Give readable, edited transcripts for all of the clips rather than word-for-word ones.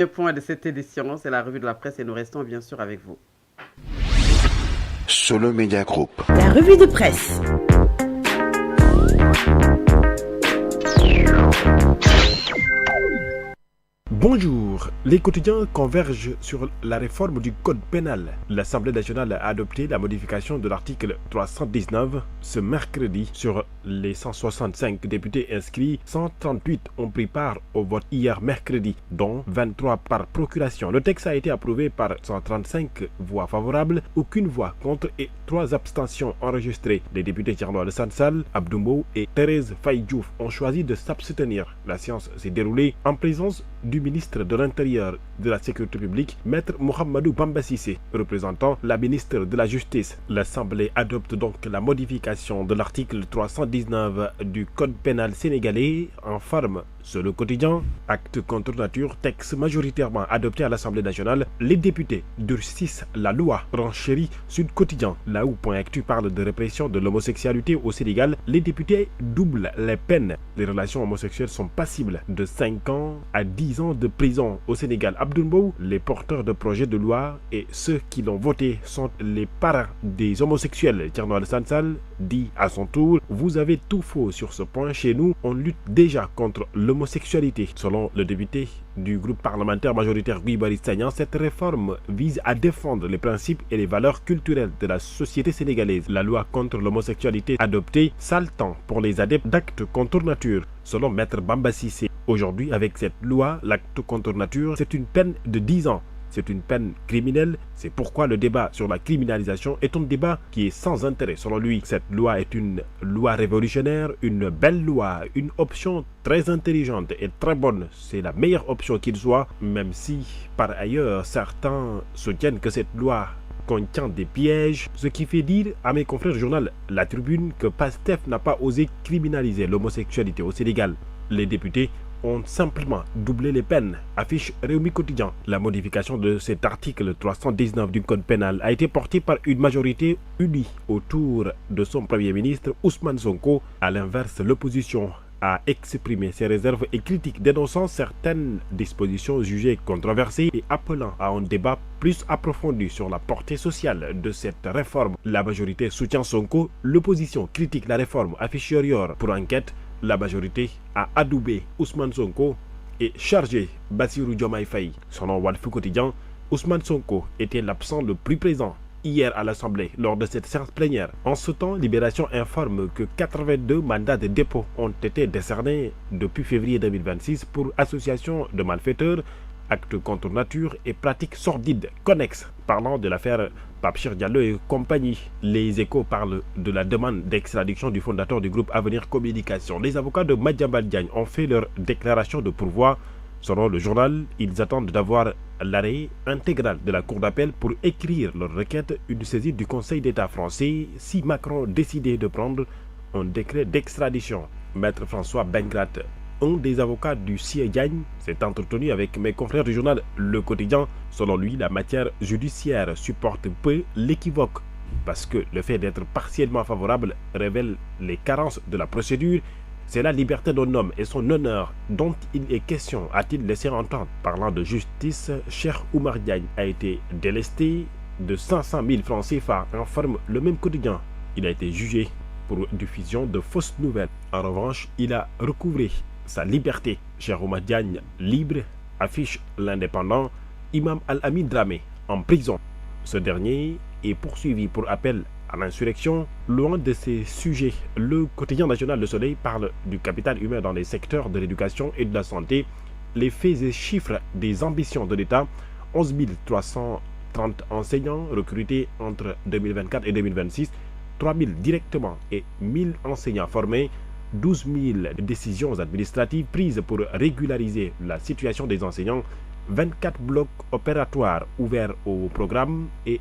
Le point de cette édition, c'est la revue de la presse et nous restons bien sûr avec vous. Solo Media Group. La revue de presse. Bonjour, les quotidiens convergent sur la réforme du code pénal. L'Assemblée nationale a adopté la modification de l'article 319 ce mercredi. Sur les 165 députés inscrits, 138 ont pris part au vote hier mercredi, dont 23 par procuration. Le texte a été approuvé par 135 voix favorables, aucune voix contre et 3 abstentions enregistrées. Les députés Thierno Alassane Sall, Abdou Mbow et Thérèse Faye Diouf ont choisi de s'abstenir. La séance s'est déroulée en présence du ministre de l'Intérieur de la Sécurité publique, Maître Mohamedou Bamba Cissé, représentant la ministre de la Justice. L'Assemblée adopte donc la modification de l'article 319 du Code pénal sénégalais en forme sur le quotidien. Acte contre nature, texte majoritairement adopté à l'Assemblée nationale. Les députés durcissent la loi. Renchérie Sud Quotidien. Là où Point Actu parle de répression de l'homosexualité au Sénégal, les députés doublent les peines. Les relations homosexuelles sont passibles de 5 ans à 10 ans de prison au Sénégal. Abdou Mbow, les porteurs de projets de loi et ceux qui l'ont voté sont les parents des homosexuels. Thierno Alassane Sall dit à son tour: vous avez tout faux sur ce point. Chez nous, on lutte déjà contre l'homosexualité. Selon le député du groupe parlementaire majoritaire Guy Marius Sagna, cette réforme vise à défendre les principes et les valeurs culturelles de la société sénégalaise. La loi contre l'homosexualité adoptée, sale temps pour les adeptes d'actes contre nature. Selon Maître Bamba Cissé, aujourd'hui avec cette loi, l'acte contre nature, c'est une peine de 10 ans. C'est une peine criminelle. C'est pourquoi le débat sur la criminalisation est un débat qui est sans intérêt. Selon lui, cette loi est une loi révolutionnaire, une belle loi, une option très intelligente et très bonne. C'est la meilleure option qu'il soit, même si par ailleurs certains soutiennent que cette loi contient des pièges, ce qui fait dire à mes confrères du journal La Tribune que PASTEF n'a pas osé criminaliser l'homosexualité au Sénégal. Les députés ont simplement doublé les peines, affiche Rewmi Quotidien. La modification de cet article 319 du code pénal a été portée par une majorité unie autour de son premier ministre Ousmane Sonko. À l'inverse, l'opposition a exprimé ses réserves et critiques, dénonçant certaines dispositions jugées controversées et appelant à un débat plus approfondi sur la portée sociale de cette réforme. La majorité soutient Sonko, l'opposition critique la réforme, affiche Yoor. Pour enquête, la majorité a adoubé Ousmane Sonko et chargé Bassirou Diomaye Faye. Selon Walf Quotidien, Ousmane Sonko était l'absent le plus présent hier à l'Assemblée lors de cette séance plénière. En ce temps, Libération informe que 82 mandats de dépôt ont été décernés depuis février 2026 pour association de malfaiteurs, actes contre nature et pratiques sordides connexes. Parlant de l'affaire Pape Cheikh Diallo et compagnie, les Échos parlent de la demande d'extradition du fondateur du groupe Avenir Communication. Les avocats de Madiambal Diagne ont fait leur déclaration de pourvoi. Selon le journal, ils attendent d'avoir l'arrêt intégral de la Cour d'appel pour écrire leur requête, une saisine du Conseil d'État français si Macron décidait de prendre un décret d'extradition. Maître François Bengrat, un des avocats du Sié Diagne, s'est entretenu avec mes confrères du journal Le Quotidien. Selon lui, la matière judiciaire supporte peu l'équivoque parce que le fait d'être partiellement favorable révèle les carences de la procédure. C'est la liberté d'un homme et son honneur dont il est question, a-t-il laissé entendre. Parlant de justice, Cheikh Oumar Diagne a été délesté de 500 000 francs CFA, informe le même quotidien. Il a été jugé pour diffusion de fausses nouvelles. En revanche, il a recouvré sa liberté. Cheikh Oumar Diagne libre, affiche l'Indépendant. Imam Al-Amin Dramé en prison. Ce dernier est poursuivi pour appel à l'insurrection. Loin de ces sujets, le quotidien national Le Soleil parle du capital humain dans les secteurs de l'éducation et de la santé. Les faits et chiffres des ambitions de l'État: 11 330 enseignants recrutés entre 2024 et 2026, 3 000 directement et 1 000 enseignants formés, 12 000 décisions administratives prises pour régulariser la situation des enseignants, 24 blocs opératoires ouverts au programme et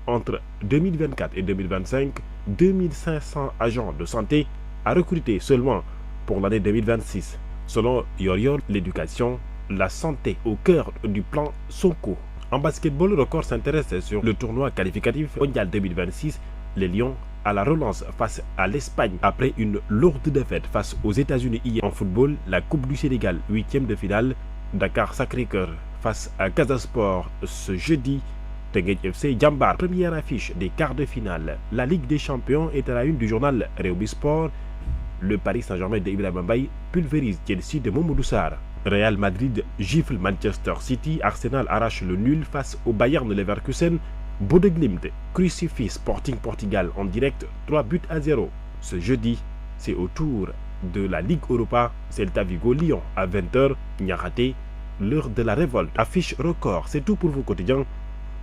entre 2024 et 2025, 2500 agents de santé à recruter seulement pour l'année 2026. Selon Yoor, l'éducation, la santé au cœur du plan Sonko. En basketball, Record s'intéresse sur le tournoi qualificatif mondial 2026. Les Lions à la relance face à l'Espagne après une lourde défaite face aux États-Unis hier. En football, la Coupe du Sénégal, 8e de finale, Dakar Sacré-Cœur face à Casa Sport ce jeudi. Teungueth FC Jambar, première affiche des quarts de finale. La Ligue des Champions est à la une du journal Rewmi Sport. Le Paris Saint-Germain de Ibrahima Mbaye pulvérise Chelsea de Mamadou Sarr. Real Madrid gifle Manchester City. Arsenal arrache le nul face au Bayern Leverkusen. Bodø Glimt crucifie Sporting Portugal en direct 3-0. Ce jeudi, c'est au tour de la Ligue Europa. Celta Vigo Lyon à 20h. Niakhaté, l'heure de la révolte. Affiche record. C'est tout pour vous quotidiens.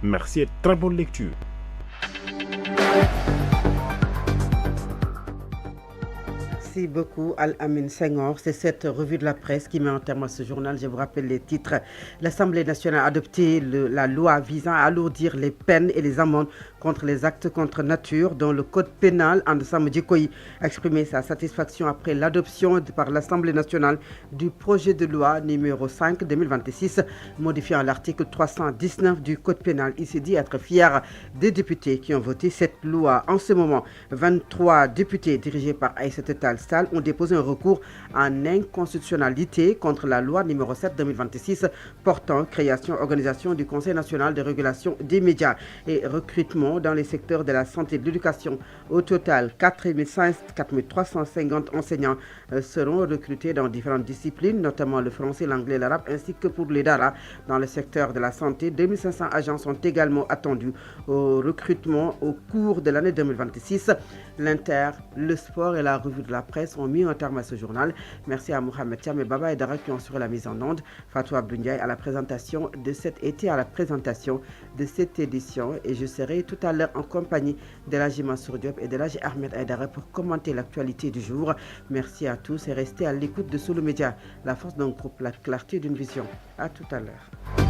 Merci et très bonne lecture. Merci beaucoup Al-Amin Senghor. C'est cette revue de la presse qui met en terme à ce journal. Je vous rappelle les titres. L'Assemblée nationale a adopté la loi visant à alourdir les peines et les amendes contre les actes contre nature, dont le code pénal. Andesam Djikoyi a exprimé sa satisfaction après l'adoption par l'Assemblée nationale du projet de loi numéro 5/2026 modifiant l'article 319 du code pénal. Il s'est dit être fier des députés qui ont voté cette loi. En ce moment, 23 députés dirigés par Aïssata Tall Sall ont déposé un recours en inconstitutionnalité contre la loi numéro 7/2026 portant création et organisation du Conseil national de régulation des médias et recrutement dans les secteurs de la santé et de l'éducation. Au total, 4350 enseignants seront recrutés dans différentes disciplines, notamment le français, l'anglais, l'arabe, ainsi que pour les DARA dans le secteur de la santé. 2500 agents sont également attendus au recrutement au cours de l'année 2026. L'Inter, le sport et la revue de la presse ont mis un terme à ce journal. Merci à Mohamed Thiam et Baba et Dara qui ont assuré la mise en onde. Fatou Abdou Ndiaye à la présentation de cet été, à la présentation de cette édition. Et je serai tout à l'heure en compagnie de l'Haji Mansour Diop et de l'Haji Ahmed Aïdara pour commenter l'actualité du jour. Merci à tous et restez à l'écoute de Sous le Média, la force d'un groupe, la clarté d'une vision. À tout à l'heure.